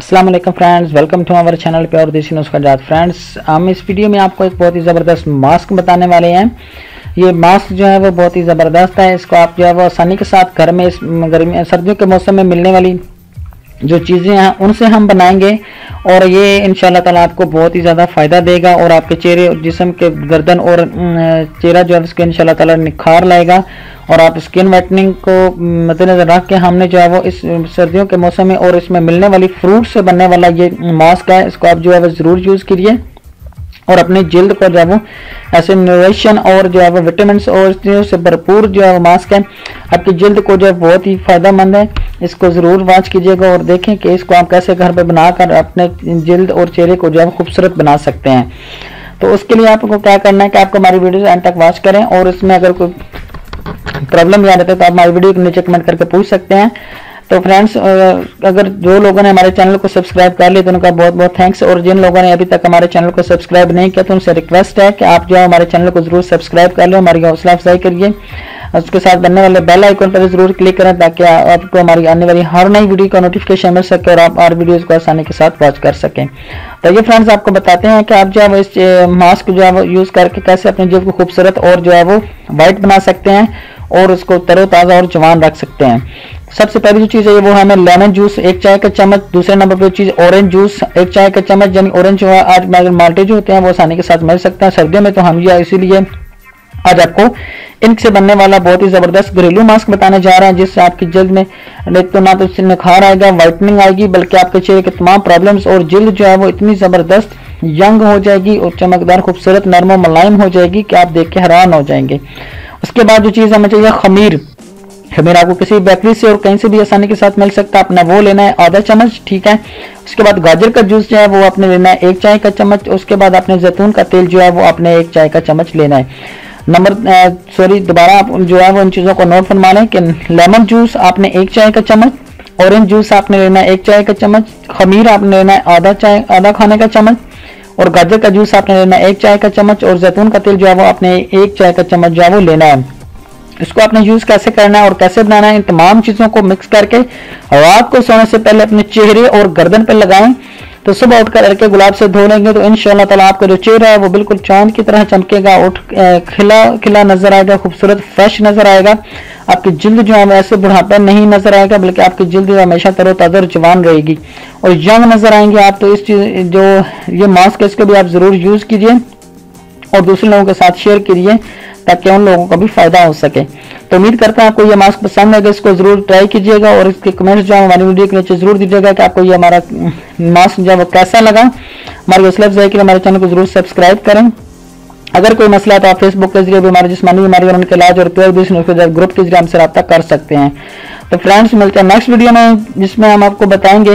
अस्सलाम वालेकुम friends, welcome to our channel pure Desi Nuskha जात। फ्रेंड्स, हम इस वीडियो में आपको एक बहुत ही ज़बरदस्त मास्क बताने वाले हैं। ये मास्क जो है वो बहुत ही ज़बरदस्त है। इसको आप जो है वो आसानी के साथ घर में इस गर्मी सर्दियों के मौसम में मिलने वाली जो चीज़ें हैं उनसे हम बनाएंगे और ये इंशाल्लाह ताला आपको बहुत ही ज़्यादा फ़ायदा देगा और आपके चेहरे और जिस्म के गर्दन और चेहरा जो है उसके इंशाल्लाह ताला निखार लाएगा। और आप स्किन वाइटनिंग को मद्देनजर रख के हमने जो है वो इस सर्दियों के मौसम में और इसमें मिलने वाली फ्रूट से बनने वाला ये मास्क है। इसको आप जो है वो ज़रूर यूज़ कीजिए और अपनी जिल्द को जो है वो ऐसे न्यूट्रिशन और जो है वो विटामिन और से भरपूर जो है वो मास्क है। आपकी जिल्द को जो है बहुत ही फायदेमंद है। इसको ज़रूर वॉच कीजिएगा और देखें कि इसको आप कैसे घर पे बनाकर अपने जिल्द और चेहरे को जो है खूबसूरत बना सकते हैं। तो उसके लिए आपको क्या करना है कि आपको हमारी वीडियो एंड तक वॉच करें और इसमें अगर कोई प्रॉब्लम याद आता है तो आप हमारी वीडियो को नीचे कमेंट करके पूछ सकते हैं। तो फ्रेंड्स, अगर जो लोगों ने हमारे चैनल को सब्सक्राइब कर लिया तो उनका बहुत बहुत थैंक्स, और जिन लोगों ने अभी तक हमारे चैनल को सब्सक्राइब नहीं किया तो उनसे रिक्वेस्ट है कि आप जो है हमारे चैनल को जरूर सब्सक्राइब कर लो, हमारी हौसला अफजाई करिए। उसके साथ बनने वाले बेल आइकन पर जरूर क्लिक करें ताकि आपको हमारी आने वाली हर नई वीडियो का नोटिफिकेशन मिल सके और आप हर वीडियोज़ को आसानी के साथ वॉच कर सकें। तो ये फ्रेंड्स, आपको बताते हैं कि आप जो है वो इस मास्क जो है वो यूज़ करके कैसे अपनी जिल्द को खूबसूरत और जो है वो वाइट बना सकते हैं और उसको तरोताज़ा और जवान रख सकते हैं। सबसे पहली जो चीज़ है वो हमें लेमन जूस 1 चाय का चम्मच, दूसरे नंबर पर चीज़ ऑरेंज जूस 1 चाय का चम्मच, यानी ऑरेंज जो है आज माल्टे जो होते हैं वो आसानी के साथ मिल सकते हैं सर्दियों में, तो हम ये इसीलिए आज आपको इनसे बनने वाला बहुत ही ज़बरदस्त घरेलू मास्क बताने जा रहे हैं जिससे आपकी जल्द में ना तो निखार आएगा, वाइटनिंग आएगी, बल्कि आपके चेहरे के तमाम प्रॉब्लम्स और जल्द जो है वो इतनी ज़बरदस्त यंग हो जाएगी और चमकदार खूबसूरत नरम और मुलायम हो जाएगी कि आप देख के हैरान हो जाएंगे। उसके बाद जो चीज़ हमें चाहिए खमीर आपको किसी बेकरी से और कहीं से भी आसानी के साथ मिल सकता है, अपना वो लेना है आधा चम्मच, ठीक है। उसके बाद गाजर का जूस जो है वो आपने लेना है 1 चाय का चम्मच। उसके बाद आपने जैतून का तेल जो है वो आपने 1 चाय का चम्मच लेना है। दोबारा आप जो है वो इन चीज़ों को नोट फरमा लें कि लेमन जूस आपने 1 चाय का चम्मच, ऑरेंज जूस आपने लेना है 1 चाय का चम्मच, खमीर आपने लेना है आधा खाने का चम्मच, और गाजर का जूस आपने लेना है 1 चाय का चम्मच, और जैतून का तेल जो है वो आपने 1 चाय का चम्मच जो है वो लेना है। इसको आपने यूज कैसे करना है और कैसे बनाना है, इन तमाम चीज़ों को मिक्स करके रात को सोने से पहले अपने चेहरे और गर्दन पर लगाएं। तो सुबह उठकर हल्के गुलाब से धो लेंगे तो इंशाल्लाह ताला आपका जो चेहरा है वो बिल्कुल चांद की तरह चमकेगा, खिला खिला नजर आएगा, खूबसूरत फ्रेश नजर आएगा। आपकी जिल्द जो है वैसे बुढ़ापा नहीं नजर आएगा, बल्कि आपकी जिल्द हमेशा तरोताज़ा और जवान रहेगी और यंग नजर आएंगे आप। तो इस चीज जो ये मास्क है इसको भी आप जरूर यूज कीजिए और दूसरे लोगों के साथ शेयर कीजिए ताकि उन लोगों को भी फायदा हो सके। तो उम्मीद करता हूं आपको ये मास्क पसंद आएगा, इसको जरूर ट्राई कीजिएगा और इसके कमेंट्स जो है हमारी वीडियो के नीचे जरूर दीजिएगा कि आपको ये हमारा मास्क जो है वो कैसा लगा। हमारी हौसला अफजाई के लिए हमारे चैनल को जरूर सब्सक्राइब करें। अगर कोई मसला है तो आप फेसबुक के जरिए भी हमारी जिस्मानी बीमारी और उनके इलाज और प्योर देसी नुस्खा ग्रुप के जरिए हमसे रब्ता कर सकते हैं। तो फ्रेंड्स, मिलते हैं नेक्स्ट वीडियो में जिसमें हम आपको बताएंगे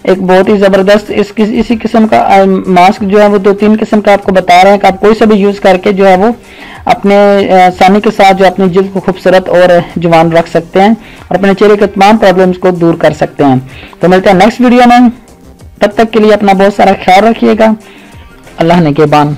एक बहुत ही ज़बरदस्त इसी किस्म का मास्क जो है वो 2-3 किस्म का आपको बता रहे हैं कि आप कोई सा भी यूज़ करके जो है वो अपने आसानी के साथ जो अपनी जिल्द को खूबसूरत और जवान रख सकते हैं और अपने चेहरे के तमाम प्रॉब्लम्स को दूर कर सकते हैं। तो मिलते हैं नेक्स्ट वीडियो में, तब तक के लिए अपना बहुत सारा ख्याल रखिएगा। अल्लाह ने के बान।